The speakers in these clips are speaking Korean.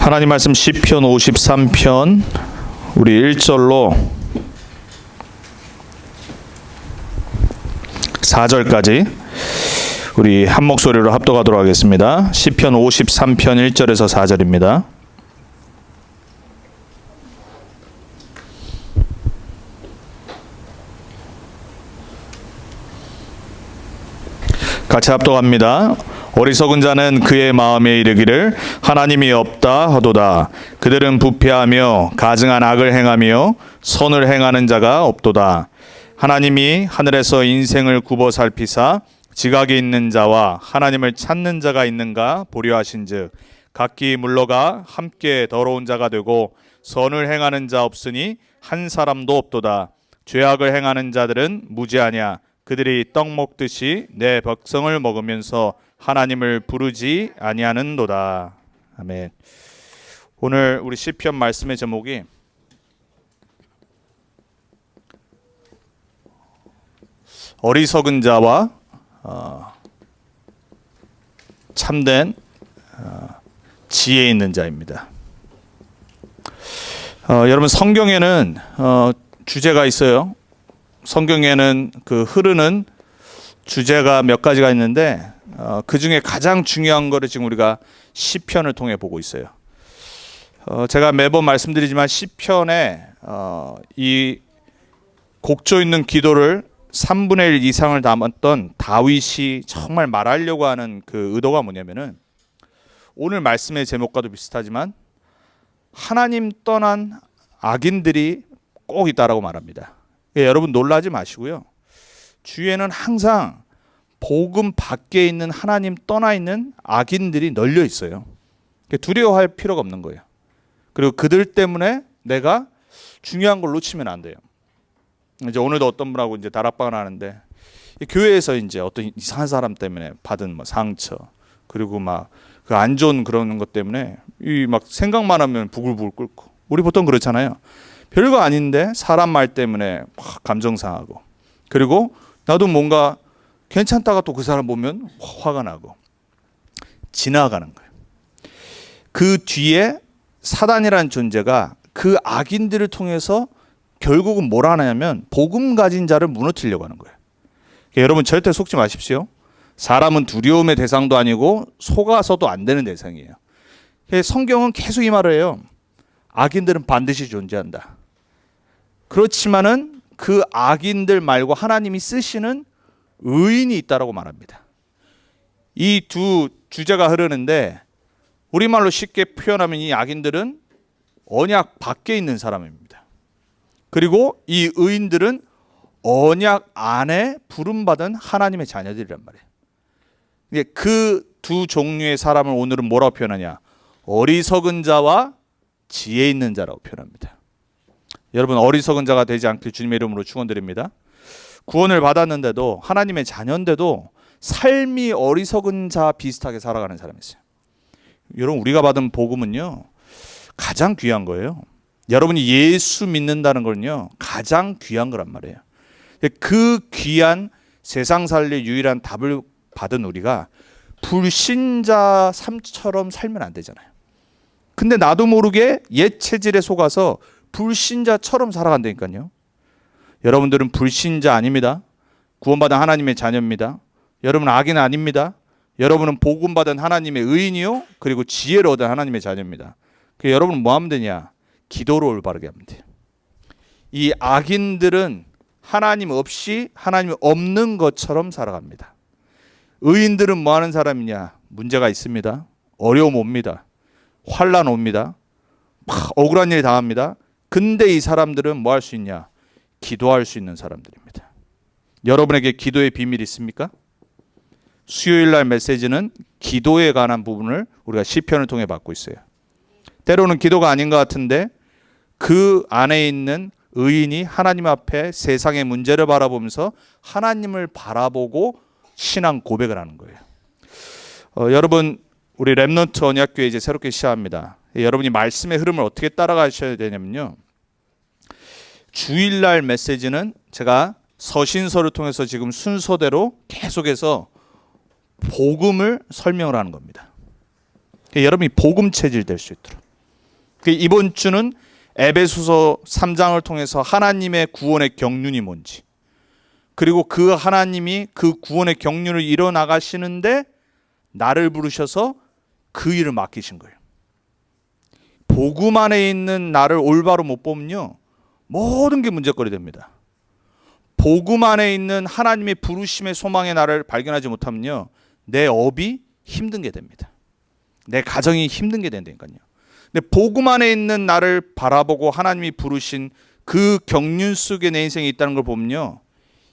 하나님 말씀 시편 53편 우리 1절로 4절까지 우리 한 목소리로 합독하도록 하겠습니다. 시편 53편 1절에서 4절입니다. 같이 합독합니다. 어리석은 자는 그의 마음에 이르기를 하나님이 없다 하도다. 그들은 부패하며 가증한 악을 행하며 선을 행하는 자가 없도다. 하나님이 하늘에서 인생을 굽어 살피사 지각이 있는 자와 하나님을 찾는 자가 있는가 보려 하신즉 각기 물러가 함께 더러운 자가 되고 선을 행하는 자 없으니 한 사람도 없도다. 죄악을 행하는 자들은 무지하냐. 그들이 떡 먹듯이 내 백성을 먹으면서 하나님을 부르지 아니하는도다. 아멘. 오늘 우리 시편 말씀의 제목이 어리석은 자와 참된 지혜 있는 자입니다. 여러분 성경에는 주제가 있어요. 성경에는 그 흐르는 주제가 몇 가지가 있는데 그 중에 가장 중요한 거를 지금 우리가 시편을 통해 보고 있어요. 제가 매번 말씀드리지만 시편에 이 곡조 있는 기도를 3분의 1 이상을 담았던 다윗이 정말 말하려고 하는 그 의도가 뭐냐면은 오늘 말씀의 제목과도 비슷하지만 하나님 떠난 악인들이 꼭 있다라고 말합니다. 여러분 놀라지 마시고요. 주위에는 항상 복음 밖에 있는 하나님 떠나 있는 악인들이 널려 있어요. 두려워할 필요가 없는 거예요. 그리고 그들 때문에 내가 중요한 걸 놓치면 안 돼요. 이제 오늘도 어떤 분하고 이제 다락방을 하는데 교회에서 이제 어떤 이상한 사람 때문에 받은 뭐 상처 그리고 막 그 안 좋은 그런 것 때문에 이 막 생각만 하면 부글부글 끓고 우리 보통 그렇잖아요. 별거 아닌데 사람 말 때문에 막 감정 상하고 그리고 나도 뭔가 괜찮다가 또 그 사람 보면 화가 나고 지나가는 거예요. 그 뒤에 사단이라는 존재가 그 악인들을 통해서 결국은 뭘 하냐면 복음 가진 자를 무너뜨리려고 하는 거예요. 여러분 절대 속지 마십시오. 사람은 두려움의 대상도 아니고 속아서도 안 되는 대상이에요. 성경은 계속 이 말을 해요. 악인들은 반드시 존재한다. 그렇지만은 그 악인들 말고 하나님이 쓰시는 의인이 있다라고 말합니다. 이 두 주제가 흐르는데 우리말로 쉽게 표현하면 이 악인들은 언약 밖에 있는 사람입니다. 그리고 이 의인들은 언약 안에 부름받은 하나님의 자녀들이란 말이에요. 그 두 종류의 사람을 오늘은 뭐라고 표현하냐? 어리석은 자와 지혜 있는 자라고 표현합니다. 여러분 어리석은 자가 되지 않길 주님의 이름으로 축원드립니다. 구원을 받았는데도 하나님의 자녀인데도 삶이 어리석은 자 비슷하게 살아가는 사람이 있어요. 여러분 우리가 받은 복음은요 가장 귀한 거예요. 여러분이 예수 믿는다는 건요 가장 귀한 거란 말이에요. 그 귀한 세상 살릴 유일한 답을 받은 우리가 불신자 삶처럼 살면 안 되잖아요. 근데 나도 모르게 옛 체질에 속아서 불신자처럼 살아간다니까요. 여러분들은 불신자 아닙니다. 구원받은 하나님의 자녀입니다. 여러분은 악인 아닙니다. 여러분은 복음받은 하나님의 의인이요 그리고 지혜를 얻은 하나님의 자녀입니다. 여러분은 뭐 하면 되냐? 기도를 올바르게 하면 돼요. 이 악인들은 하나님 없이 하나님이 없는 것처럼 살아갑니다. 의인들은 뭐 하는 사람이냐? 문제가 있습니다. 어려움 옵니다. 환난 옵니다. 억울한 일 당합니다. 근데 이 사람들은 뭐 할 수 있냐? 기도할 수 있는 사람들입니다. 여러분에게 기도의 비밀이 있습니까? 수요일 날 메시지는 기도에 관한 부분을 우리가 시편을 통해 받고 있어요. 때로는 기도가 아닌 것 같은데 그 안에 있는 의인이 하나님 앞에 세상의 문제를 바라보면서 하나님을 바라보고 신앙 고백을 하는 거예요. 여러분 우리 렘넌트 언약교회 이제 새롭게 시작합니다. 여러분이 말씀의 흐름을 어떻게 따라가셔야 되냐면요. 주일날 메시지는 제가 서신서를 통해서 지금 순서대로 계속해서 복음을 설명을 하는 겁니다. 여러분이 복음 체질 될 수 있도록. 이번 주는 에베소서 3장을 통해서 하나님의 구원의 경륜이 뭔지, 그리고 그 하나님이 그 구원의 경륜을 이뤄나가시는데 나를 부르셔서 그 일을 맡기신 거예요. 복음 안에 있는 나를 올바로 못 보면요, 모든 게 문제거리 됩니다. 복음 안에 있는 하나님의 부르심의 소망의 나를 발견하지 못하면요, 내 업이 힘든 게 됩니다. 내 가정이 힘든 게 된다니까요. 근데 복음 안에 있는 나를 바라보고 하나님이 부르신 그 경륜 속에 내 인생이 있다는 걸 보면요,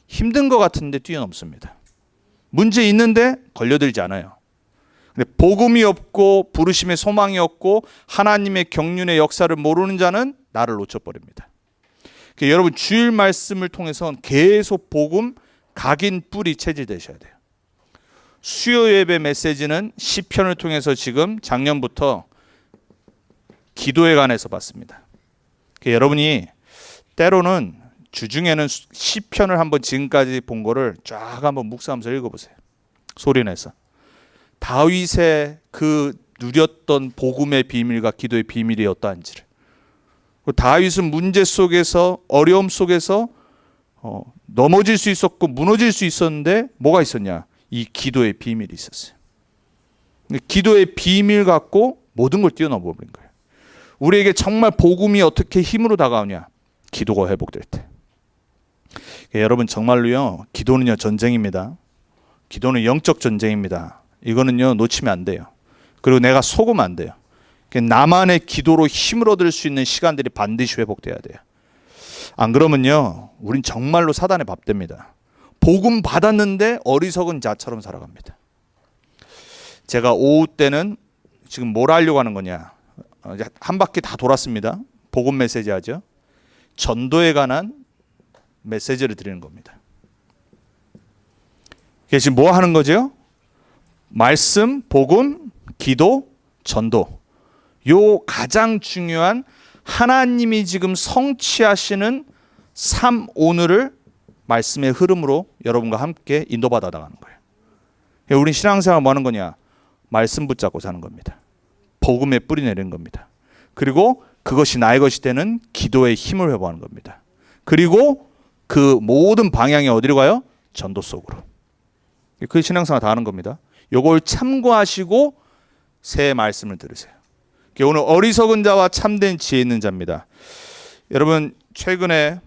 힘든 것 같은데 뛰어넘습니다. 문제 있는데 걸려들지 않아요. 근데 복음이 없고 부르심의 소망이 없고 하나님의 경륜의 역사를 모르는 자는 나를 놓쳐버립니다. 그러니까 여러분, 주일 말씀을 통해서 계속 복음 각인 뿌리 체질되셔야 돼요. 수요 예배 메시지는 시편을 통해서 지금 작년부터 기도에 관해서 봤습니다. 그러니까 여러분이 때로는 주중에는 시편을 한번 지금까지 본 거를 쫙 한번 묵상하면서 읽어보세요. 소리내서. 다윗의 그 누렸던 복음의 비밀과 기도의 비밀이 어떠한지를. 다윗은 문제 속에서, 어려움 속에서 넘어질 수 있었고 무너질 수 있었는데 뭐가 있었냐? 이 기도의 비밀이 있었어요. 기도의 비밀 갖고 모든 걸 뛰어넘어 버린 거예요. 우리에게 정말 복음이 어떻게 힘으로 다가오냐? 기도가 회복될 때. 여러분, 정말로요, 기도는요 전쟁입니다. 기도는 영적 전쟁입니다. 이거는요 놓치면 안 돼요. 그리고 내가 속으면 안 돼요. 나만의 기도로 힘을 얻을 수 있는 시간들이 반드시 회복돼야 돼요. 안 그러면요, 우린 정말로 사단의 밥 됩니다. 복음 받았는데 어리석은 자처럼 살아갑니다. 제가 오후 때는 지금 뭘 하려고 하는 거냐, 한 바퀴 다 돌았습니다. 복음 메시지 하죠. 전도에 관한 메시지를 드리는 겁니다. 지금 뭐 하는 거죠? 말씀, 복음, 기도, 전도. 요 가장 중요한 하나님이 지금 성취하시는 삶 오늘을 말씀의 흐름으로 여러분과 함께 인도받아 나가는 거예요. 우리 신앙생활 뭐 하는 거냐? 말씀 붙잡고 사는 겁니다. 복음에 뿌리 내리는 겁니다. 그리고 그것이 나의 것이 되는 기도의 힘을 회복하는 겁니다. 그리고 그 모든 방향이 어디로 가요? 전도 속으로. 그 신앙생활 다 하는 겁니다. 요걸 참고하시고 새 말씀을 들으세요. 오늘 어리석은 자와 참된 지혜 있는 자입니다. 여러분, 최근에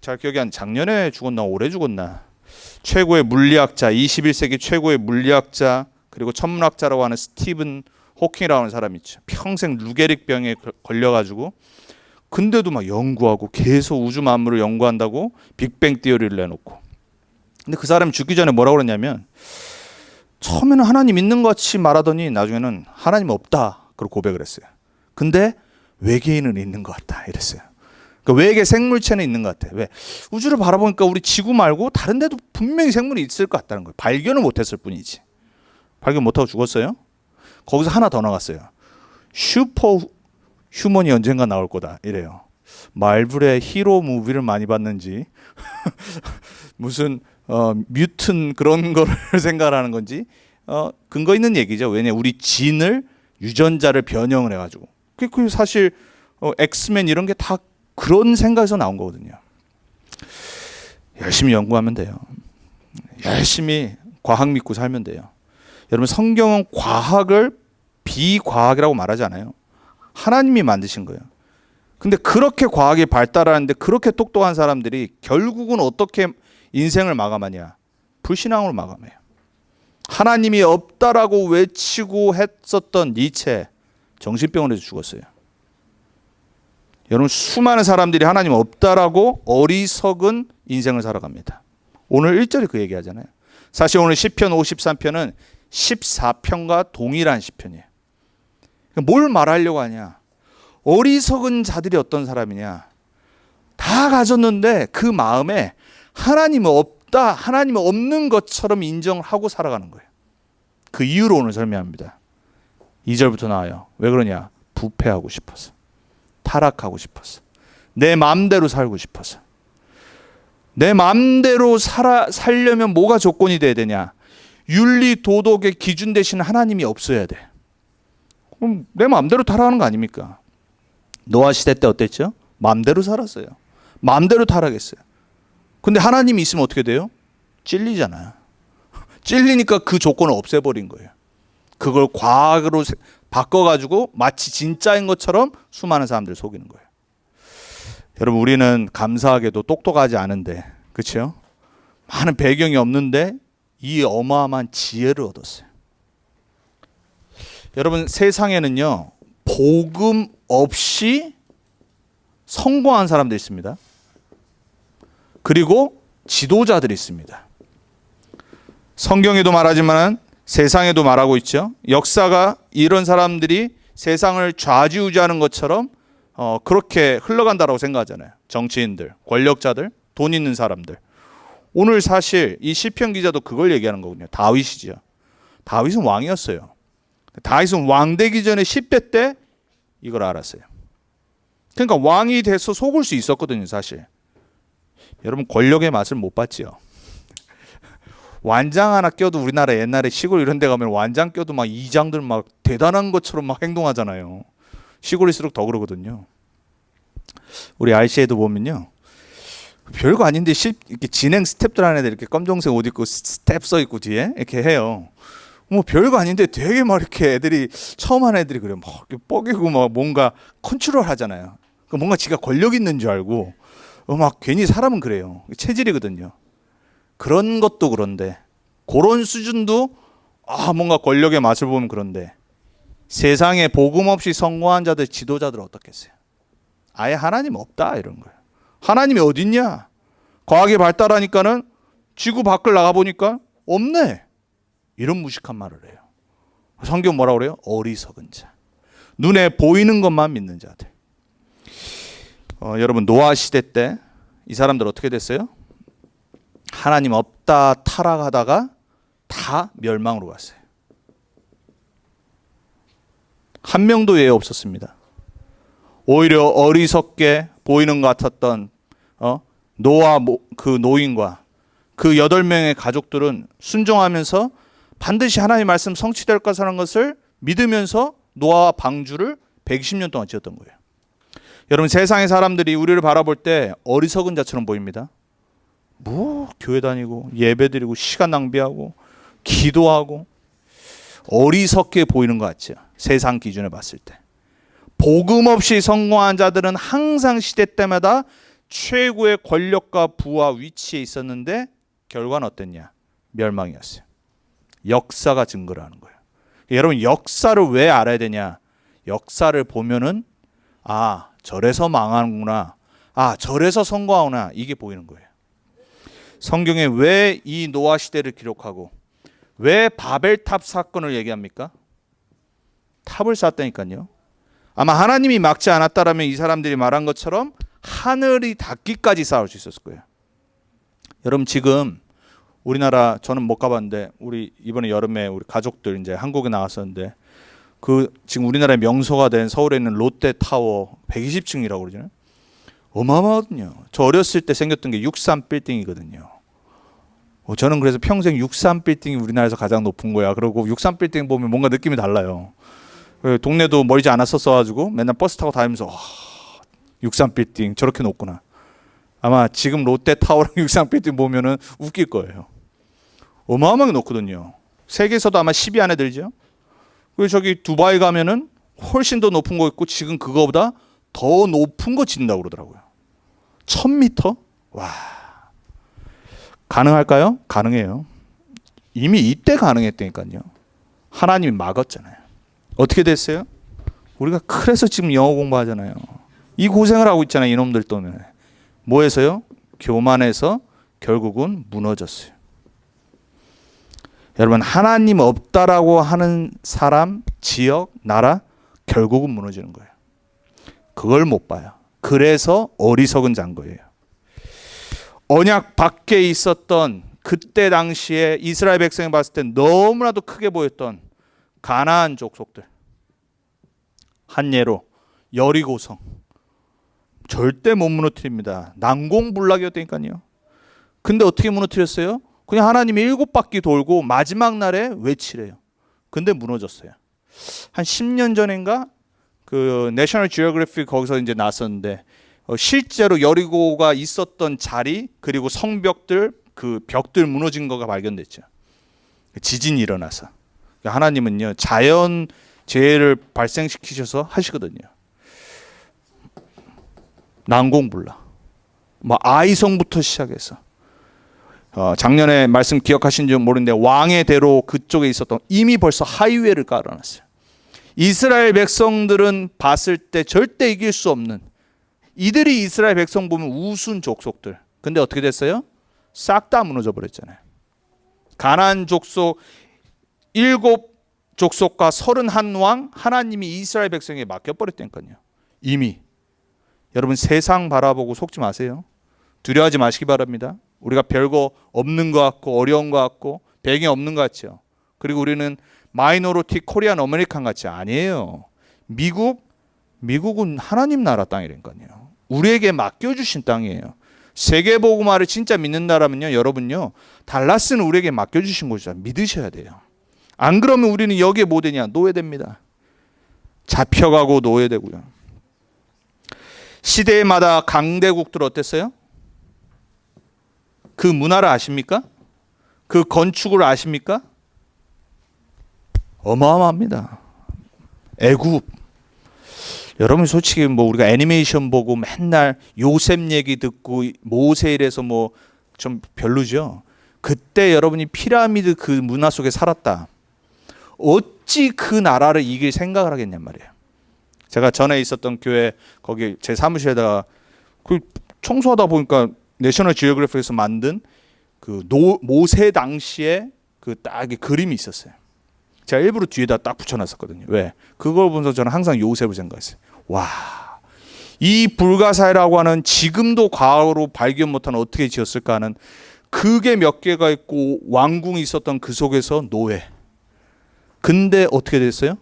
잘 기억이 안, 작년에 죽었나 올해 죽었나, 최고의 물리학자, 21세기 최고의 물리학자 그리고 천문학자라고 하는 스티븐 호킹이라고 하는 사람이 있죠. 평생 루게릭 병에 걸려가지고 근데도 막 연구하고 계속 우주 만물을 연구한다고 빅뱅 티어리를 내놓고. 근데 그 사람이 죽기 전에 뭐라고 그랬냐면, 처음에는 하나님 있는 것 같이 말하더니 나중에는 하나님 없다 그렇게 고백을 했어요. 근데 외계인은 있는 것 같다 이랬어요. 그러니까 외계 생물체는 있는 것 같아. 왜? 우주를 바라보니까 우리 지구 말고 다른 데도 분명히 생물이 있을 것 같다는 거예요. 발견을 못했을 뿐이지. 발견 못하고 죽었어요. 거기서 하나 더 나갔어요. 슈퍼 휴먼이 언젠가 나올 거다 이래요. 말불의 히로 무비를 많이 봤는지 무슨 뮤튼 그런 거를 생각하는 건지 근거 있는 얘기죠. 왜냐, 우리 진을 유전자를 변형을 해가지고. 그 사실 엑스맨 이런 게 다 그런 생각에서 나온 거거든요. 열심히 연구하면 돼요. 열심히 과학 믿고 살면 돼요. 여러분, 성경은 과학을 비과학이라고 말하지 않아요. 하나님이 만드신 거예요. 근데 그렇게 과학이 발달하는데 그렇게 똑똑한 사람들이 결국은 어떻게 인생을 마감하냐? 불신앙으로 마감해요. 하나님이 없다라고 외치고 했었던 니체, 정신병원에서 죽었어요. 여러분, 수많은 사람들이 하나님 없다라고 어리석은 인생을 살아갑니다. 오늘 1절이 그 얘기하잖아요. 사실 오늘 시편 53편은 14편과 동일한 시편이에요. 뭘 말하려고 하냐? 어리석은 자들이 어떤 사람이냐? 다 가졌는데 그 마음에 하나님은 없다, 하나님은 없는 것처럼 인정을 하고 살아가는 거예요. 그 이유로 오늘 설명합니다. 2절부터 나와요. 왜 그러냐? 부패하고 싶어서, 타락하고 싶어서, 내 마음대로 살고 싶어서. 내 마음대로 살려면 뭐가 조건이 돼야 되냐? 윤리 도덕의 기준 대신 하나님이 없어야 돼. 그럼 내 마음대로 타락하는 거 아닙니까? 노아 시대 때 어땠죠? 마음대로 살았어요. 마음대로 타락했어요. 근데 하나님이 있으면 어떻게 돼요? 찔리잖아요. 찔리니까 그 조건을 없애버린 거예요. 그걸 과학으로 바꿔가지고 마치 진짜인 것처럼 수많은 사람들을 속이는 거예요. 여러분, 우리는 감사하게도 똑똑하지 않은데, 그렇죠? 많은 배경이 없는데 이 어마어마한 지혜를 얻었어요. 여러분, 세상에는요, 복음 없이 성공한 사람들이 있습니다. 그리고 지도자들이 있습니다. 성경에도 말하지만 세상에도 말하고 있죠. 역사가 이런 사람들이 세상을 좌지우지하는 것처럼 그렇게 흘러간다라고 생각하잖아요. 정치인들, 권력자들, 돈 있는 사람들. 오늘 사실 이 시편 기자도 그걸 얘기하는 거군요. 다윗이죠. 다윗은 왕이었어요. 다윗은 왕 되기 전에 10대 때 이걸 알았어요. 그러니까 왕이 돼서 속을 수 있었거든요, 사실. 여러분, 권력의 맛을 못 봤지요. 완장 하나 껴도 우리나라 옛날에 시골 이런 데 가면 완장 껴도 막 이장들 막 대단한 것처럼 막 행동하잖아요. 시골일수록 더 그러거든요. 우리 RC에도 보면요, 별거 아닌데 이렇게 진행 스텝들 안에 이렇게 검정색 옷 입고 스텝 써 있고 뒤에 이렇게 해요. 뭐 별거 아닌데 되게 막 이렇게 애들이 처음 하는 애들이 그래요. 막 이렇게 뻐기고 막 뭔가 컨트롤 하잖아요. 뭔가 지가 권력 있는 줄 알고 막 괜히 사람은 그래요. 체질이거든요. 그런 것도 그런데 그런 수준도 뭔가 권력의 맛을 보면 그런데 세상에 복음 없이 성공한 자들, 지도자들 어떻겠어요? 아예 하나님 없다 이런 거예요. 하나님이 어딨냐? 과학이 발달하니까는 지구 밖을 나가보니까 없네. 이런 무식한 말을 해요. 성경 뭐라고 그래요? 어리석은 자. 눈에 보이는 것만 믿는 자들. 여러분, 노아 시대 때 이 사람들 어떻게 됐어요? 하나님 없다 타락하다가 다 멸망으로 갔어요. 한 명도 예외 없었습니다. 오히려 어리석게 보이는 것 같았던 노아 그 노인과 그 8명의 가족들은 순종하면서 반드시 하나님의 말씀 성취될 것이라는 것을 믿으면서 노아와 방주를 120년 동안 지었던 거예요. 여러분, 세상의 사람들이 우리를 바라볼 때 어리석은 자처럼 보입니다. 뭐 교회 다니고 예배드리고 시간 낭비하고 기도하고 어리석게 보이는 것 같죠. 세상 기준에 봤을 때. 복음 없이 성공한 자들은 항상 시대 때마다 최고의 권력과 부와 위치에 있었는데 결과는 어땠냐? 멸망이었어요. 역사가 증거를 하는 거예요. 여러분, 역사를 왜 알아야 되냐? 역사를 보면은 저래서 망하는구나. 저래서 성공하구나. 이게 보이는 거예요. 성경에 왜 이 노아 시대를 기록하고 왜 바벨탑 사건을 얘기합니까? 탑을 쌓았다니까요. 아마 하나님이 막지 않았다라면 이 사람들이 말한 것처럼 하늘이 닿기까지 쌓을 수 있었을 거예요. 여러분, 지금 우리나라 저는 못 가봤는데 우리 이번에 여름에 우리 가족들 이제 한국에 나왔었는데 지금 우리나라의 명소가 된 서울에 있는 롯데타워 120층이라고 그러잖아요. 어마어마하거든요. 저 어렸을 때 생겼던 게 63 빌딩이거든요. 저는 그래서 평생 63 빌딩이 우리나라에서 가장 높은 거야. 그리고 63 빌딩 보면 뭔가 느낌이 달라요. 동네도 멀지 않았었어가지고 맨날 버스 타고 다니면서 63 빌딩 저렇게 높구나. 아마 지금 롯데타워랑 63 빌딩 보면은 웃길 거예요. 어마어마하게 높거든요. 세계에서도 아마 10위 안에 들죠. 그리고 저기 두바이 가면은 훨씬 더 높은 거 있고 지금 그거보다 더 높은 거 짓는다고 그러더라고요. 1000m? 와. 가능할까요? 가능해요. 이미 이때 가능했다니까요. 하나님이 막았잖아요. 어떻게 됐어요? 우리가 그래서 지금 영어 공부하잖아요. 이 고생을 하고 있잖아요. 이놈들 때문에. 뭐해서요? 교만해서 결국은 무너졌어요. 여러분, 하나님 없다라고 하는 사람, 지역, 나라 결국은 무너지는 거예요. 그걸 못 봐요. 그래서 어리석은 자인 거예요. 언약 밖에 있었던 그때 당시에 이스라엘 백성이 봤을 때 너무나도 크게 보였던 가나안 족속들. 한 예로 여리고성. 절대 못 무너뜨립니다. 난공불락이었다니까요. 근데 어떻게 무너뜨렸어요? 그냥 하나님이 7바퀴 돌고 마지막 날에 외치래요. 근데 무너졌어요. 한 10년 전인가 그 내셔널 지오그래피 거기서 이제 나왔었는데 실제로 여리고가 있었던 자리 그리고 성벽들 그 벽들 무너진 거가 발견됐죠. 지진이 일어나서 하나님은요 자연 재해를 발생시키셔서 하시거든요. 난공불락, 뭐 아이성부터 시작해서 작년에 말씀 기억하신지 모르는데 왕의 대로 그쪽에 있었던 이미 벌써 하이웨이를 깔아놨어요. 이스라엘 백성들은 봤을 때 절대 이길 수 없는 이들이 이스라엘 백성 보면 우순 족속들. 근데 어떻게 됐어요? 싹 다 무너져 버렸잖아요. 가나안 족속 7 족속과 31왕 하나님이 이스라엘 백성에게 맡겨버렸다니까요. 이미. 여러분 세상 바라보고 속지 마세요. 두려워하지 마시기 바랍니다. 우리가 별거 없는 것 같고 어려운 것 같고 배경이 없는 것 같죠. 그리고 우리는 마이너리티 코리안 아메리칸 같이 아니에요. 미국은 하나님 나라 땅이라니까요. 우리에게 맡겨주신 땅이에요. 세계복음화를 진짜 믿는다라면요, 여러분요, 달라스는 우리에게 맡겨주신 곳이다. 믿으셔야 돼요. 안 그러면 우리는 여기에 뭐 되냐? 노예됩니다. 잡혀가고 노예되고요. 시대마다 강대국들 어땠어요? 그 문화를 아십니까? 그 건축을 아십니까? 어마어마합니다. 애굽. 여러분 솔직히 뭐 우리가 애니메이션 보고 맨날 요셉 얘기 듣고 모세 이래서 뭐 좀 별로죠. 그때 여러분이 피라미드 그 문화 속에 살았다. 어찌 그 나라를 이길 생각을 하겠냔 말이에요. 제가 전에 있었던 교회 거기 제 사무실에다가 그 청소하다 보니까 내셔널 지오그래피에서 만든 그 모세 당시에 그 딱 그림이 있었어요. 제가 일부러 뒤에다 딱 붙여놨었거든요. 왜? 그걸 보면서 저는 항상 요셉을 생각했어요. 와, 이 불가사이라고 하는 지금도 과거로 발견 못하는 어떻게 지었을까 하는 그게 몇 개가 있고 왕궁이 있었던 그 속에서 노예. 근데 어떻게 됐어요?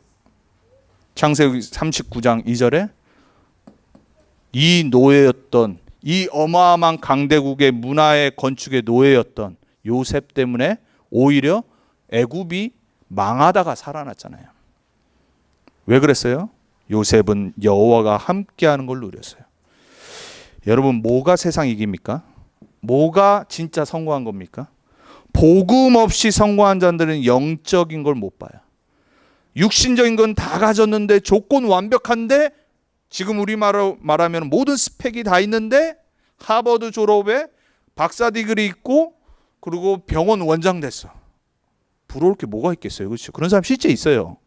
창세기 39장 2절에 이 노예였던 이 어마어마한 강대국의 문화의 건축의 노예였던 요셉 때문에 오히려 애굽이 망하다가 살아났잖아요. 왜 그랬어요? 요셉은 여호와가 함께하는 걸 누렸어요. 여러분 뭐가 세상 이깁니까? 뭐가 진짜 성공한 겁니까? 복음 없이 성공한 자들은 영적인 걸 못 봐요. 육신적인 건 다 가졌는데 조건 완벽한데 지금 우리말로 말하면 모든 스펙이 다 있는데 하버드 졸업에 박사 디그리 있고 그리고 병원 원장 됐어. 부러울 게 뭐가 있겠어요. 그렇죠? 그런 사람 실제 있어요.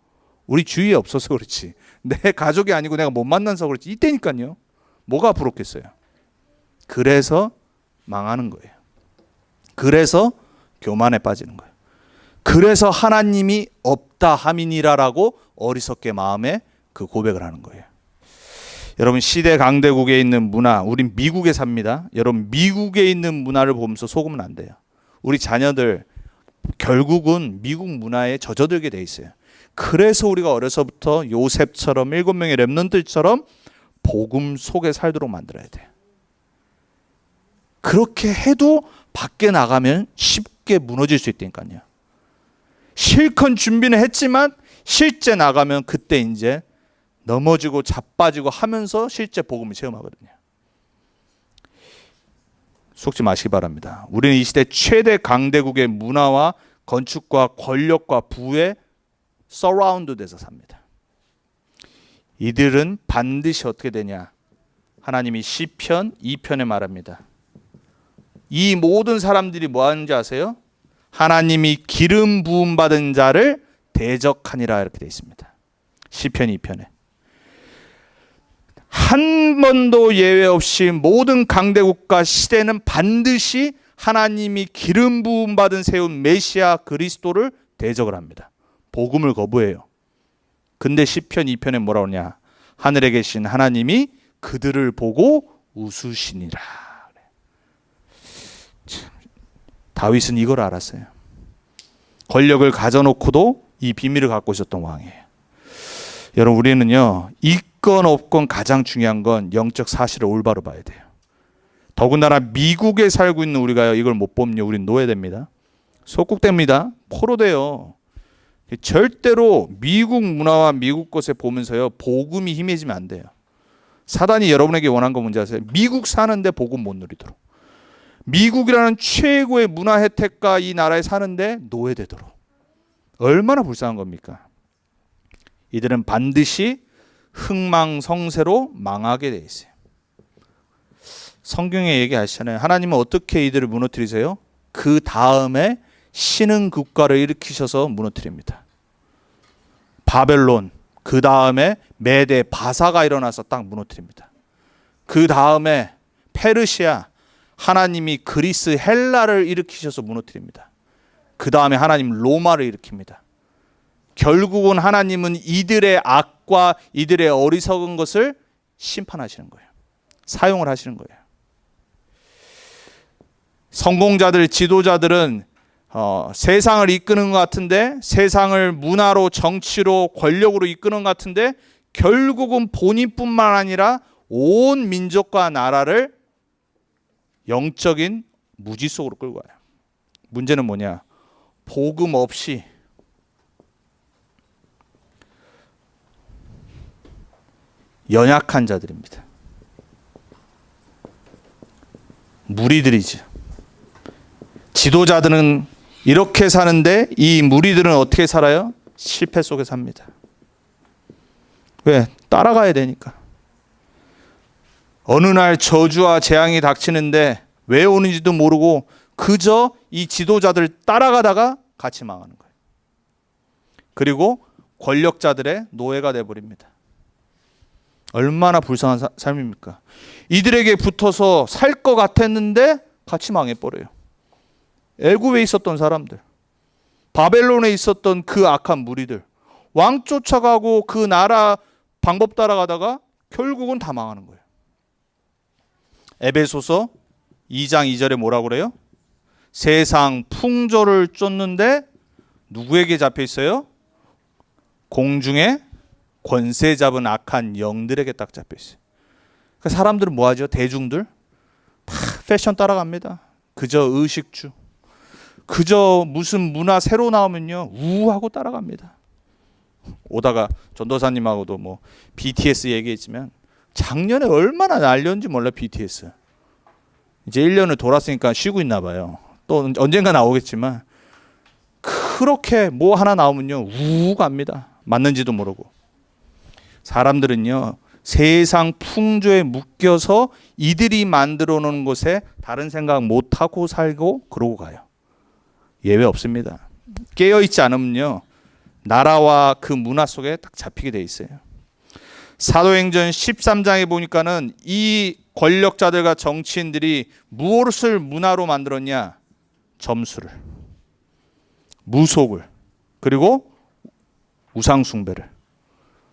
우리 주위에 없어서 그렇지. 내 가족이 아니고 내가 못 만나서 그렇지. 이때니까요. 뭐가 부럽겠어요. 그래서 망하는 거예요. 그래서 교만에 빠지는 거예요. 그래서 하나님이 없다 함이니라라고 어리석게 마음에 그 고백을 하는 거예요. 여러분 시대 강대국에 있는 문화, 우린 미국에 삽니다. 여러분 미국에 있는 문화를 보면서 속으면 안 돼요. 우리 자녀들 결국은 미국 문화에 젖어들게 돼 있어요. 그래서 우리가 어려서부터 요셉처럼 7명의 렘넌트처럼 복음 속에 살도록 만들어야 돼요. 그렇게 해도 밖에 나가면 쉽게 무너질 수 있다니까요. 실컷 준비는 했지만 실제 나가면 그때 이제 넘어지고 자빠지고 하면서 실제 복음을 체험하거든요. 속지 마시기 바랍니다. 우리는 이 시대 최대 강대국의 문화와 건축과 권력과 부에 서라운드 돼서 삽니다. 이들은 반드시 어떻게 되냐? 하나님이 시편 2편에 말합니다. 이 모든 사람들이 뭐 하는지 아세요? 하나님이 기름 부음 받은 자를 대적하니라 이렇게 되어 있습니다. 시편 2편에. 한 번도 예외 없이 모든 강대국과 시대는 반드시 하나님이 기름 부음 받은 세운 메시아 그리스도를 대적을 합니다. 복음을 거부해요. 근데 시편 2편에 뭐라 그러냐? 하늘에 계신 하나님이 그들을 보고 웃으시니라. 다윗은 이걸 알았어요. 권력을 가져놓고도 이 비밀을 갖고 있었던 왕이에요. 여러분 우리는요 있건 없건 가장 중요한 건 영적 사실을 올바로 봐야 돼요. 더군다나 미국에 살고 있는 우리가 이걸 못 보면요 우린 노예됩니다. 속국됩니다. 포로돼요. 절대로 미국 문화와 미국 것에 보면서요 복음이 희미해지면 안 돼요. 사단이 여러분에게 원한 거 뭔지 아세요? 미국 사는데 복음 못 누리도록, 미국이라는 최고의 문화 혜택과 이 나라에 사는데 노예되도록. 얼마나 불쌍한 겁니까? 이들은 반드시 흥망성쇠로 망하게 돼 있어요. 성경에 얘기하시잖아요. 하나님은 어떻게 이들을 무너뜨리세요? 그 다음에 신흥 국가를 일으키셔서 무너뜨립니다. 바벨론, 그 다음에 메대 바사가 일어나서 딱 무너뜨립니다. 그 다음에 페르시아, 하나님이 그리스 헬라를 일으키셔서 무너뜨립니다. 그 다음에 하나님 로마를 일으킵니다. 결국은 하나님은 이들의 악과 이들의 어리석은 것을 심판하시는 거예요. 사용을 하시는 거예요. 성공자들, 지도자들은 세상을 이끄는 것 같은데, 세상을 문화로, 정치로, 권력으로 이끄는 것 같은데, 결국은 본인뿐만 아니라 온 민족과 나라를 영적인 무지 속으로 끌고 와요. 문제는 뭐냐? 복음 없이 연약한 자들입니다. 무리들이죠. 지도자들은 이렇게 사는데 이 무리들은 어떻게 살아요? 실패 속에 삽니다. 왜? 따라가야 되니까. 어느 날 저주와 재앙이 닥치는데 왜 오는지도 모르고 그저 이 지도자들 따라가다가 같이 망하는 거예요. 그리고 권력자들의 노예가 되어버립니다. 얼마나 불쌍한 삶입니까? 이들에게 붙어서 살 것 같았는데 같이 망해버려요. 애굽에 있었던 사람들, 바벨론에 있었던 그 악한 무리들, 왕 쫓아가고 그 나라 방법 따라가다가 결국은 다 망하는 거예요. 에베소서 2장 2절에 뭐라고 그래요? 세상 풍조를 쫓는데 누구에게 잡혀 있어요? 공중에 권세 잡은 악한 영들에게 딱 잡혀 있어요. 그러니까 사람들은 뭐 하죠? 대중들 다 패션 따라갑니다. 그저 의식주, 그저 무슨 문화 새로 나오면요 우하고 따라갑니다. 오다가 전도사님하고도 뭐 BTS 얘기했지만 작년에 얼마나 날렸는지 몰라. BTS 이제 1년을 돌았으니까 쉬고 있나 봐요. 또 언젠가 나오겠지만 그렇게 뭐 하나 나오면요 우 갑니다. 맞는지도 모르고. 사람들은요 세상 풍조에 묶여서 이들이 만들어 놓은 것에 다른 생각 못하고 살고 그러고 가요. 예외 없습니다. 깨어있지 않으면요 나라와 그 문화 속에 딱 잡히게 돼 있어요. 사도행전 13장에 보니까는 이 권력자들과 정치인들이 무엇을 문화로 만들었냐? 점수를, 무속을, 그리고 우상숭배를.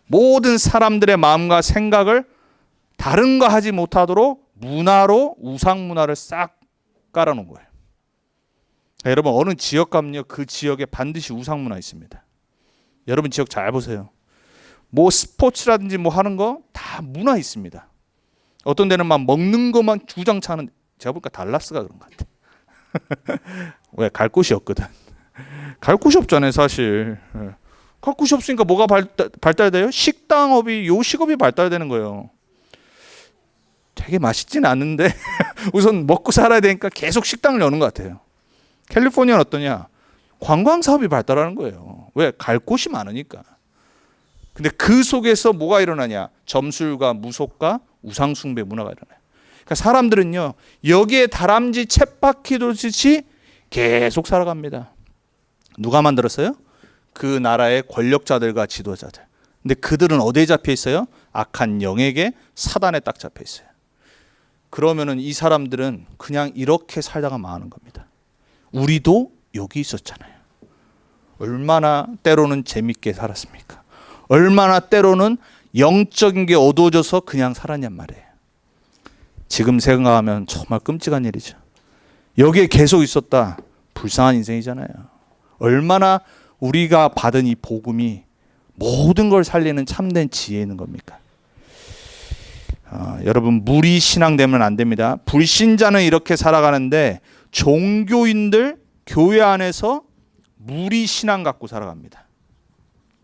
모든 사람들의 마음과 생각을 다른 거 하지 못하도록 문화로 우상문화를 싹 깔아놓은 거예요. 여러분 어느 지역 가면요 그 지역에 반드시 우상문화 있습니다. 여러분 지역 잘 보세요. 뭐 스포츠라든지 뭐 하는 거 다 문화 있습니다. 어떤 데는 막 먹는 것만 주장차는, 제가 보니까 달라스가 그런 것 같아. 왜? 갈 곳이 없거든. 갈 곳이 없잖아요 사실. 갈 곳이 없으니까 뭐가 발달돼요? 식당업이, 요식업이 발달되는 거예요. 되게 맛있진 않은데 우선 먹고 살아야 되니까 계속 식당을 여는 것 같아요. 캘리포니아는 어떠냐? 관광 사업이 발달하는 거예요. 왜? 갈 곳이 많으니까. 근데 그 속에서 뭐가 일어나냐? 점술과 무속과 우상숭배 문화가 일어나요. 그러니까 사람들은요 여기에 다람쥐 쳇바퀴 돌듯이 계속 살아갑니다. 누가 만들었어요? 그 나라의 권력자들과 지도자들. 근데 그들은 어디에 잡혀 있어요? 악한 영에게, 사단에 딱 잡혀 있어요. 그러면은 이 사람들은 그냥 이렇게 살다가 망하는 겁니다. 우리도 여기 있었잖아요. 얼마나 때로는 재밌게 살았습니까? 얼마나 때로는 영적인 게 어두워져서 그냥 살았냔 말이에요. 지금 생각하면 정말 끔찍한 일이죠. 여기에 계속 있었다. 불쌍한 인생이잖아요. 얼마나 우리가 받은 이 복음이 모든 걸 살리는 참된 지혜에 있는 겁니까? 여러분 무리 신앙 되면 안 됩니다. 불신자는 이렇게 살아가는데 종교인들 교회 안에서 무리 신앙 갖고 살아갑니다.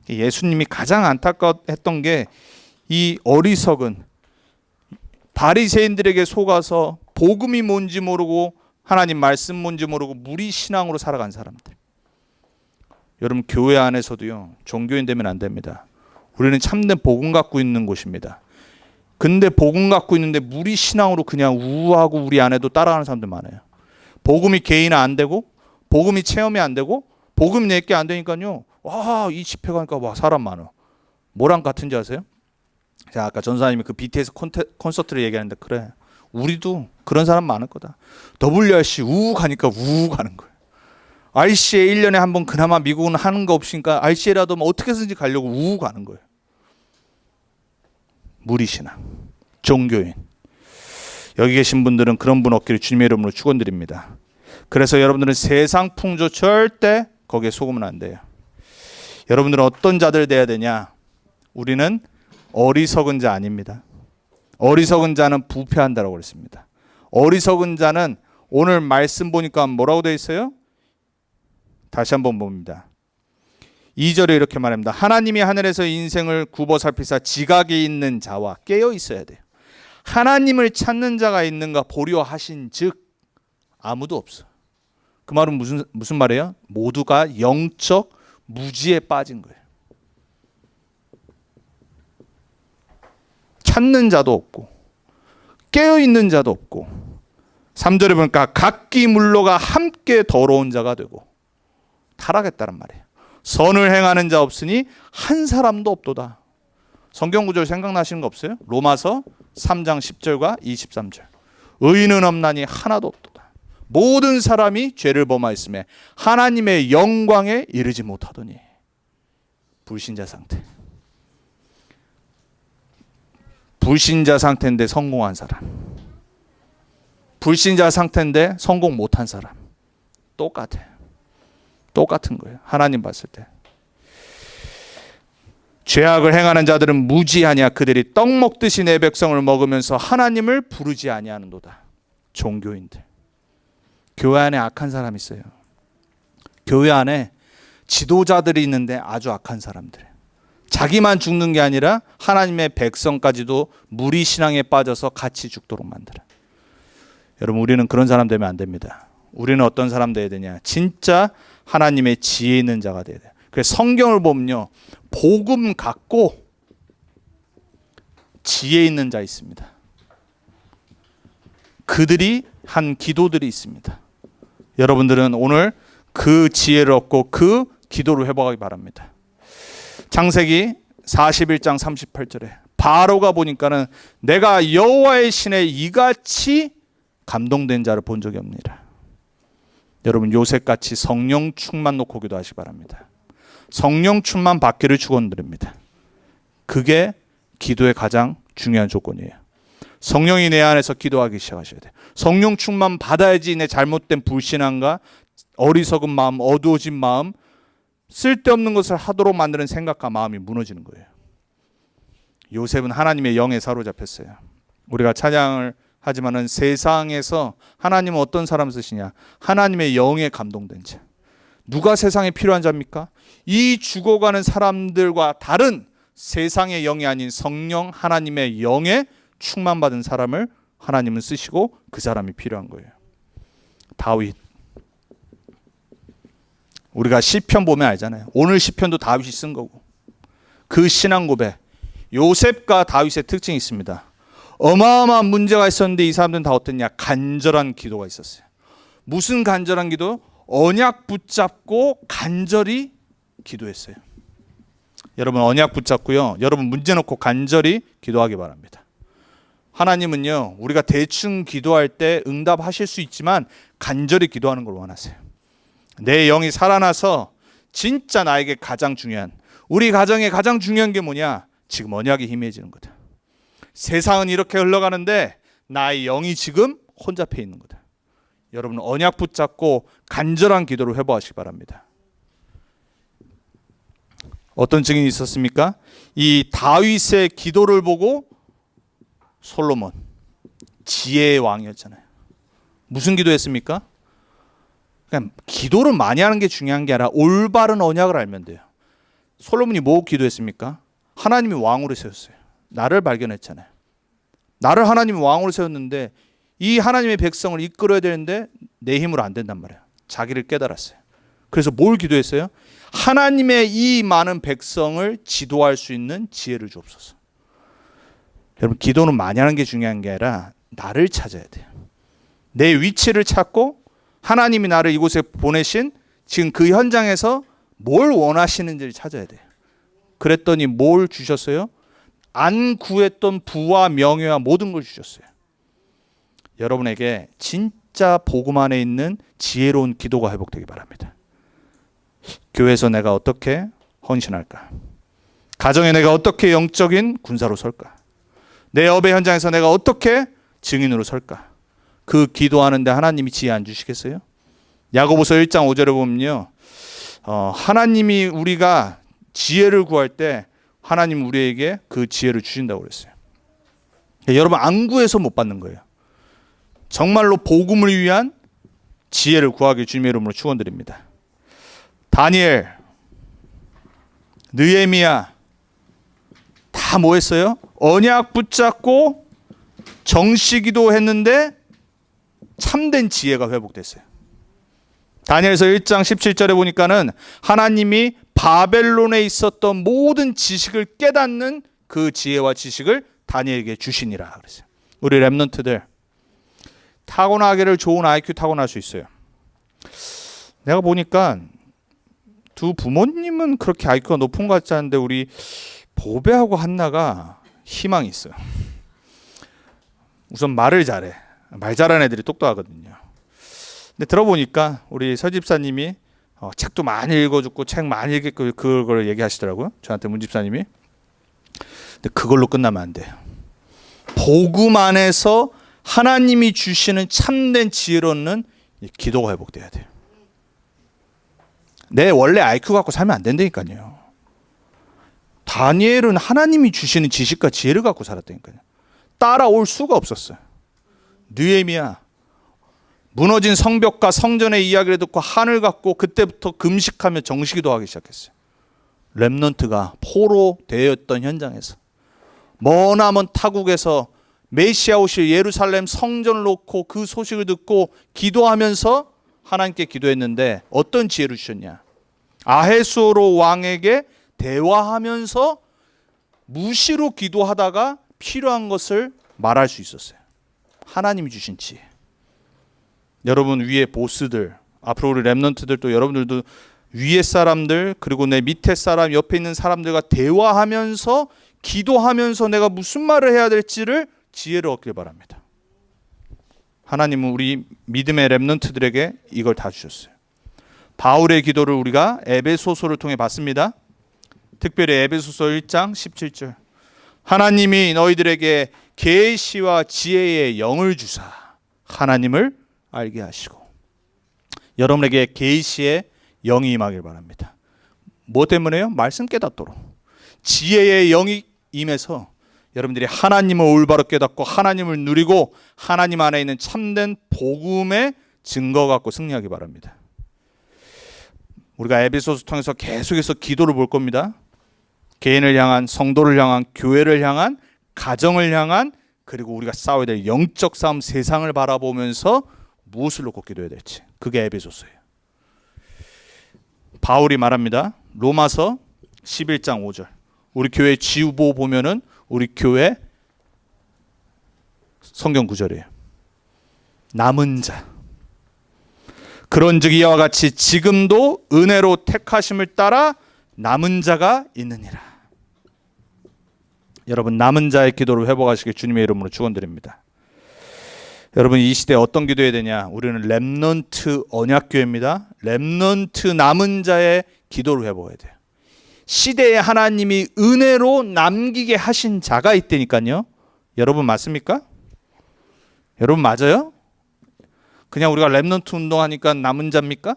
예수님이 가장 안타까웠던 게 이 어리석은 바리새인들에게 속아서 복음이 뭔지 모르고 하나님 말씀 뭔지 모르고 무리 신앙으로 살아간 사람들. 여러분, 교회 안에서도요, 종교인 되면 안 됩니다. 우리는 참된 복음 갖고 있는 곳입니다. 근데 복음 갖고 있는데 무리 신앙으로 그냥 우하고 우리 안에도 따라가는 사람들 많아요. 복음이 개인 안 되고 복음이 체험이 안 되고 복음 내게 안 되니까요. 와, 이 집회 가니까 와, 사람 많아. 뭐랑 같은지 아세요? 자, 아까 전사님이 그 BTS 콘서트를 얘기하는데, 그래, 우리도 그런 사람 많을 거다. WRC 우우 가니까 우우 가는 거예요. RCA 1년에 한 번 그나마 미국은 하는 거 없으니까 RCA라도 뭐 어떻게 해서든지 가려고 우우 가는 거예요. 무리신앙, 종교인. 여기 계신 분들은 그런 분 없기를 주님의 이름으로 축원드립니다. 그래서 여러분들은 세상 풍조 절대 거기에 속으면 안 돼요. 여러분들은 어떤 자들 돼야 되냐? 우리는 어리석은 자 아닙니다. 어리석은 자는 부패한다라고 그랬습니다. 어리석은 자는 오늘 말씀 보니까 뭐라고 되어 있어요? 다시 한번 봅니다. 2절에 이렇게 말합니다. 하나님이 하늘에서 인생을 굽어 살피사 지각에 있는 자와 깨어 있어야 돼요. 하나님을 찾는 자가 있는가 보려 하신 즉 아무도 없어. 그 말은 무슨 말이에요? 모두가 영적 무지에 빠진 거예요. 찾는 자도 없고 깨어 있는 자도 없고, 3절에 보니까 각기 물러가 함께 더러운 자가 되고 타락했다는 말이에요. 선을 행하는 자 없으니 한 사람도 없도다. 성경 구절 생각나시는 거 없어요? 로마서 3장 10절과 23절. 의인은 없나니 하나도 없도다. 모든 사람이 죄를 범하였으며 하나님의 영광에 이르지 못하더니. 불신자 상태. 불신자 상태인데 성공한 사람, 불신자 상태인데 성공 못한 사람, 똑같아요. 똑같은 거예요. 하나님 봤을 때. 죄악을 행하는 자들은 무지하냐? 그들이 떡 먹듯이 내 백성을 먹으면서 하나님을 부르지 아니하는도다. 종교인들. 교회 안에 악한 사람 있어요. 교회 안에 지도자들이 있는데 아주 악한 사람들. 자기만 죽는 게 아니라 하나님의 백성까지도 무리 신앙에 빠져서 같이 죽도록 만들어. 여러분, 우리는 그런 사람 되면 안 됩니다. 우리는 어떤 사람 돼야 되냐? 진짜 하나님의 지혜 있는 자가 돼야 돼요. 그래서 성경을 보면요, 복음 갖고 지혜 있는 자 있습니다. 그들이 한 기도들이 있습니다. 여러분들은 오늘 그 지혜를 얻고 그 기도를 회복하기 바랍니다. 창세기 41장 38절에 바로가 보니까는 내가 여호와의 신에 이같이 감동된 자를 본 적이 없느니라. 여러분, 요셉같이 성령 충만 놓고 기도하시기 바랍니다. 성령 충만 받기를 축원드립니다. 그게 기도의 가장 중요한 조건이에요. 성령이 내 안에서 기도하기 시작하셔야 돼요. 성령 충만 받아야지 내 잘못된 불신앙과 어리석은 마음, 어두워진 마음, 쓸데없는 것을 하도록 만드는 생각과 마음이 무너지는 거예요. 요셉은 하나님의 영에 사로잡혔어요. 우리가 찬양을 하지만은 세상에서 하나님은 어떤 사람 쓰시냐? 하나님의 영에 감동된 자. 누가 세상에 필요한 자입니까? 이 죽어가는 사람들과 다른 세상의 영이 아닌 성령 하나님의 영에 충만받은 사람을 하나님은 쓰시고 그 사람이 필요한 거예요. 다윗. 우리가 시편 보면 알잖아요. 오늘 시편도 다윗이 쓴 거고. 그 신앙 고백. 요셉과 다윗의 특징이 있습니다. 어마어마한 문제가 있었는데 이 사람들은 다 어땠냐? 간절한 기도가 있었어요. 무슨 간절한 기도? 언약 붙잡고 간절히 기도했어요. 여러분, 언약 붙잡고요, 여러분 문제 놓고 간절히 기도하기 바랍니다. 하나님은요, 우리가 대충 기도할 때 응답하실 수 있지만 간절히 기도하는 걸 원하세요. 내 영이 살아나서 진짜 나에게 가장 중요한, 우리 가정에 가장 중요한 게 뭐냐? 지금 언약이 희미해지는 거다. 세상은 이렇게 흘러가는데 나의 영이 지금 혼잡해 있는 거다. 여러분, 언약 붙잡고 간절한 기도를 회복하시기 바랍니다. 어떤 증인이 있었습니까? 이 다윗의 기도를 보고 솔로몬, 지혜의 왕이었잖아요. 무슨 기도했습니까? 그냥 기도를 많이 하는 게 중요한 게 아니라 올바른 언약을 알면 돼요. 솔로몬이 뭐 기도했습니까? 하나님이 왕으로 세웠어요. 나를 발견했잖아요. 나를 하나님이 왕으로 세웠는데 이 하나님의 백성을 이끌어야 되는데 내 힘으로 안 된단 말이에요. 자기를 깨달았어요. 그래서 뭘 기도했어요? 하나님의 이 많은 백성을 지도할 수 있는 지혜를 주옵소서. 여러분, 기도는 많이 하는 게 중요한 게 아니라 나를 찾아야 돼요. 내 위치를 찾고 하나님이 나를 이곳에 보내신 지금 그 현장에서 뭘 원하시는지를 찾아야 돼요. 그랬더니 뭘 주셨어요? 안 구했던 부와 명예와 모든 걸 주셨어요. 여러분에게 진짜 복음 안에 있는 지혜로운 기도가 회복되기 바랍니다. 교회에서 내가 어떻게 헌신할까? 가정에 내가 어떻게 영적인 군사로 설까? 내 업의 현장에서 내가 어떻게 증인으로 설까? 그 기도하는데 하나님이 지혜 안 주시겠어요? 야고보서 1장 5절에 보면요, 하나님이 우리가 지혜를 구할 때 하나님 우리에게 그 지혜를 주신다고 그랬어요. 여러분, 안 구해서 못 받는 거예요. 정말로 복음을 위한 지혜를 구하기 주님의 이름으로 축원드립니다. 다니엘, 느헤미야 다 뭐 했어요? 언약 붙잡고 정시기도 했는데 참된 지혜가 회복됐어요. 다니엘서 1장 17절에 보니까는 하나님이 바벨론에 있었던 모든 지식을 깨닫는 그 지혜와 지식을 다니엘에게 주시니라 그랬어요. 우리 렘넌트들 타고나기를 좋은 IQ 타고날 수 있어요. 내가 보니까 두 부모님은 그렇게 IQ가 높은 것 같지 않은데 우리 보배하고 한나가 희망이 있어요. 우선 말을 잘해. 말 잘하는 애들이 똑똑하거든요. 근데 들어보니까 우리 서 집사님이 책도 많이 읽어줬고 책 많이 읽고 그걸 얘기하시더라고요. 저한테 문 집사님이. 근데 그걸로 끝나면 안 돼요. 복음 안에서 하나님이 주시는 참된 지혜를 얻는 기도가 회복돼야 돼요. 내 원래 IQ 갖고 살면 안 된다니까요. 다니엘은 하나님이 주시는 지식과 지혜를 갖고 살았다니까요. 따라올 수가 없었어요. 느헤미야 무너진 성벽과 성전의 이야기를 듣고 한을 갖고 그때부터 금식하며 정시기도 하기 시작했어요. 렘넌트가 포로되었던 현장에서 머나먼 타국에서 메시아 오실 예루살렘 성전을 놓고 그 소식을 듣고 기도하면서 하나님께 기도했는데 어떤 지혜를 주셨냐? 아하수에로 왕에게 대화하면서 무시로 기도하다가 필요한 것을 말할 수 있었어요. 하나님이 주신 지혜. 여러분 위에 보스들, 앞으로 우리 렘넌트들 또 여러분들도 위에 사람들 그리고 내 밑에 사람 옆에 있는 사람들과 대화하면서 기도하면서 내가 무슨 말을 해야 될지를 지혜를 얻길 바랍니다. 하나님은 우리 믿음의 렘넌트들에게 이걸 다 주셨어요. 바울의 기도를 우리가 에베소서를 통해 봤습니다. 특별히 에베소서 1장 17절 하나님이 너희들에게 계시와 지혜의 영을 주사 하나님을 알게 하시고 여러분에게 계시의 영이 임하길 바랍니다. 뭐 때문에요? 말씀 깨닫도록 지혜의 영이 임해서 여러분들이 하나님을 올바로 깨닫고 하나님을 누리고 하나님 안에 있는 참된 복음의 증거 갖고 승리하기 바랍니다. 우리가 에베소서 통해서 계속해서 기도를 볼 겁니다. 개인을 향한, 성도를 향한, 교회를 향한, 가정을 향한, 그리고 우리가 싸워야 될 영적 싸움, 세상을 바라보면서 무엇을 놓고 기도해야 될지. 그게 에베소서예요. 바울이 말합니다. 로마서 11장 5절. 우리 교회 지우보 보면은 우리 교회 성경 구절이에요. 남은 자. 그런즉 이와 같이 지금도 은혜로 택하심을 따라 남은 자가 있느니라. 여러분 남은 자의 기도를 회복하시길 주님의 이름으로 축원드립니다. 여러분 이 시대에 어떤 기도해야 되냐? 우리는 렘넌트 언약교회입니다. 렘넌트 남은 자의 기도를 회복해야 돼요. 시대에 하나님이 은혜로 남기게 하신 자가 있다니까요. 여러분 맞습니까? 여러분 맞아요? 그냥 우리가 렘넌트 운동하니까 남은 자입니까?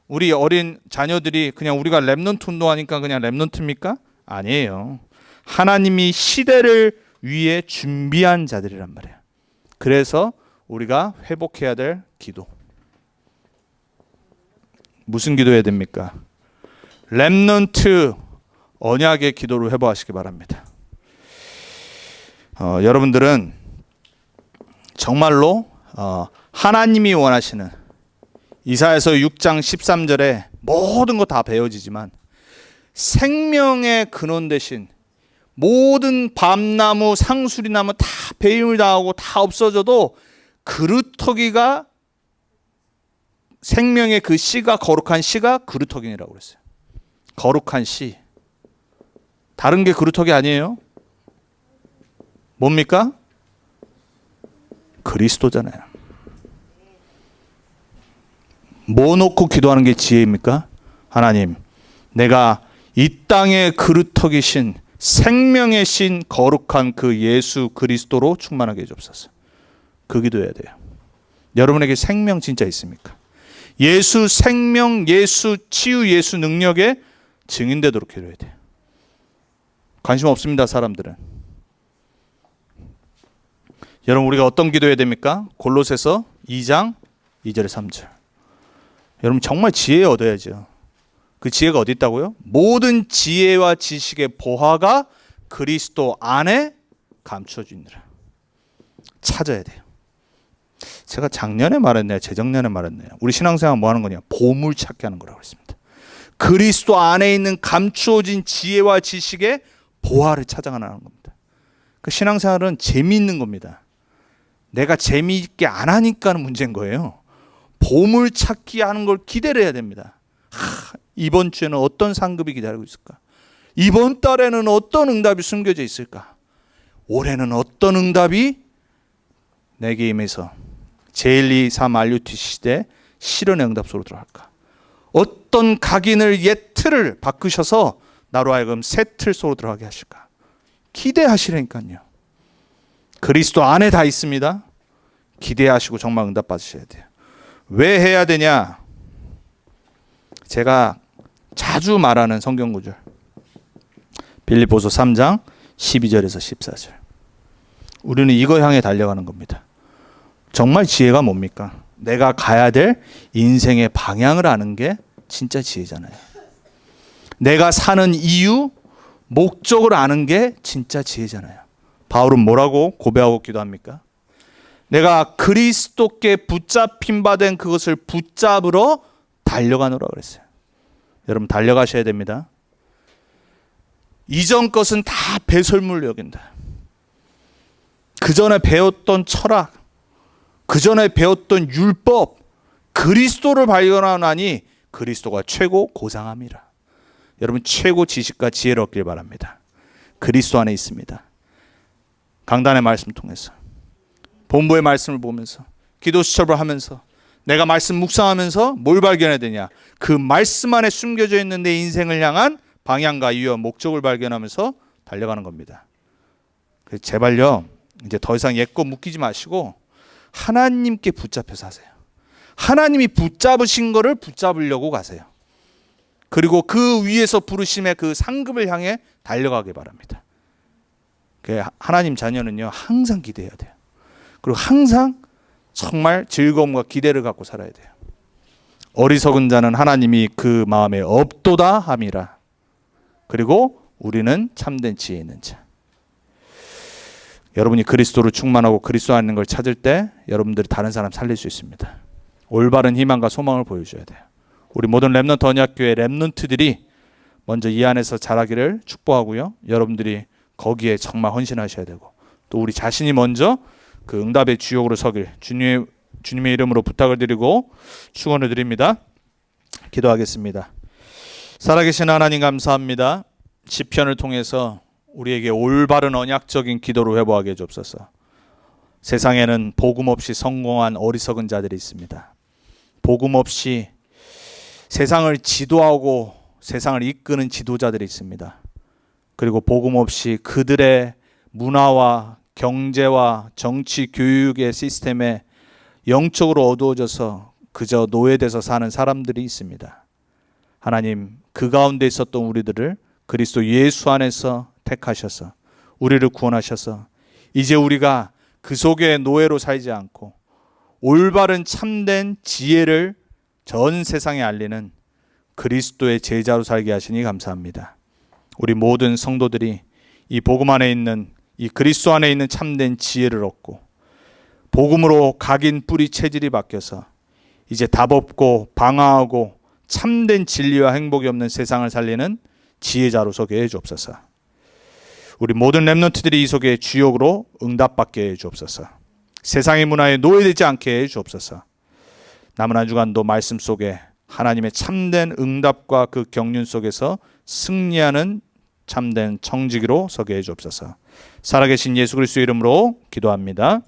우리 어린 자녀들이 그냥 우리가 렘넌트 운동하니까 그냥 렘넌트입니까? 아니에요. 하나님이 시대를 위해 준비한 자들이란 말이에요. 그래서 우리가 회복해야 될 기도. 무슨 기도해야 됩니까? 렘넌트 언약의 기도를 회복하시기 바랍니다. 여러분들은 정말로 하나님이 원하시는 이사야서 6장 13절에 모든 거 다 배워지지만 생명의 근원 대신 모든 밤나무 상수리나무 다 배임을 당하고 다 없어져도 그루터기가 생명의 그 씨가 거룩한 씨가 그루터기라고 그랬어요. 거룩한 씨. 다른 게 그루터기 아니에요? 뭡니까? 그리스도잖아요. 뭐 놓고 기도하는 게 지혜입니까? 하나님, 내가 이 땅의 그루터기신 생명의 신 거룩한 그 예수 그리스도로 충만하게 해주옵소서. 그 기도해야 돼요. 여러분에게 생명 진짜 있습니까? 예수 생명, 예수 치유, 예수 능력에 증인되도록 기도해야 돼요. 관심 없습니다, 사람들은. 여러분, 우리가 어떤 기도해야 됩니까? 골로새서 2장 2절에 3절. 여러분, 정말 지혜 얻어야죠. 그 지혜가 어디 있다고요? 모든 지혜와 지식의 보화가 그리스도 안에 감춰지느라. 찾아야 돼요. 제가 작년에 말했네요. 재작년에 말했네요. 우리 신앙생활 뭐 하는 거냐? 보물 찾기 하는 거라고 했습니다. 그리스도 안에 있는 감추어진 지혜와 지식의 보화를 찾아가는 겁니다. 그 신앙생활은 재미있는 겁니다. 내가 재미있게 안 하니까 문제인 거예요. 보물 찾기 하는 걸 기대를 해야 됩니다. 이번 주에는 어떤 상급이 기다리고 있을까? 이번 달에는 어떤 응답이 숨겨져 있을까? 올해는 어떤 응답이 내게 임해서 제1, 2, 3 RUT 시대 실현의 응답소로 들어갈까? 어떤 각인을 옛 틀을 바꾸셔서 나로 하여금 새 틀 속으로 들어가게 하실까? 기대하시라니까요. 그리스도 안에 다 있습니다. 기대하시고 정말 응답 받으셔야 돼요. 왜 해야 되냐? 제가 자주 말하는 성경 구절. 빌립보서 3장 12절에서 14절. 우리는 이거 향해 달려가는 겁니다. 정말 지혜가 뭡니까? 내가 가야 될 인생의 방향을 아는 게 진짜 지혜잖아요. 내가 사는 이유, 목적을 아는 게 진짜 지혜잖아요. 바울은 뭐라고 고백하고 기도합니까? 내가 그리스도께 붙잡힌 바 된 그것을 붙잡으러 달려가노라 그랬어요. 여러분, 달려가셔야 됩니다. 이전 것은 다 배설물로 여긴다. 그 전에 배웠던 철학, 그 전에 배웠던 율법, 그리스도를 발견하나니 그리스도가 최고 고상함이라. 여러분, 최고 지식과 지혜를 얻길 바랍니다. 그리스도 안에 있습니다. 강단의 말씀을 통해서, 본부의 말씀을 보면서, 기도 수첩을 하면서, 내가 말씀 묵상하면서 뭘 발견해야 되냐? 그 말씀 안에 숨겨져 있는 내 인생을 향한 방향과 이유와 목적을 발견하면서 달려가는 겁니다. 그래서 제발요, 이제 더 이상 옛것 묶이지 마시고 하나님께 붙잡혀서 하세요. 하나님이 붙잡으신 거를 붙잡으려고 가세요. 그리고 그 위에서 부르심의 그 상급을 향해 달려가기 바랍니다. 하나님 자녀는요, 항상 기대해야 돼요. 그리고 항상 정말 즐거움과 기대를 갖고 살아야 돼요. 어리석은 자는 하나님이 그 마음에 없도다 함이라. 그리고 우리는 참된 지혜 있는 자. 여러분이 그리스도로 충만하고 그리스도 안에 있는 걸 찾을 때 여러분들이 다른 사람 살릴 수 있습니다. 올바른 희망과 소망을 보여줘야 돼요. 우리 모든 렘넌트 언약교회 렘넌트들이 먼저 이 안에서 자라기를 축복하고요. 여러분들이 거기에 정말 헌신하셔야 되고, 또 우리 자신이 먼저 그 응답의 주역으로 서길 주님의 이름으로 부탁을 드리고 축원을 드립니다. 기도하겠습니다. 살아계신 하나님, 감사합니다. 시편을 통해서 우리에게 올바른 언약적인 기도를 회복하게 해주옵소서. 세상에는 복음 없이 성공한 어리석은 자들이 있습니다. 복음 없이 세상을 지도하고 세상을 이끄는 지도자들이 있습니다. 그리고 복음 없이 그들의 문화와 경제와 정치, 교육의 시스템에 영적으로 어두워져서 그저 노예돼서 사는 사람들이 있습니다. 하나님, 그 가운데 있었던 우리들을 그리스도 예수 안에서 택하셔서 우리를 구원하셔서 이제 우리가 그 속의 노예로 살지 않고 올바른 참된 지혜를 전 세상에 알리는 그리스도의 제자로 살게 하시니 감사합니다. 우리 모든 성도들이 이 복음 안에 있는, 이 그리스도 안에 있는 참된 지혜를 얻고 복음으로 각인 뿌리 체질이 바뀌어서 이제 답 없고 방황하고 참된 진리와 행복이 없는 세상을 살리는 지혜자로 서게 해 주옵소서. 우리 모든 렘넌트들이 이 속에 주역으로 응답받게 해 주옵소서. 세상의 문화에 노예되지 않게 해 주옵소서. 남은 한 주간도 말씀 속에 하나님의 참된 응답과 그 경륜 속에서 승리하는 참된 청지기로 서게 해 주옵소서. 살아계신 예수 그리스도의 이름으로 기도합니다.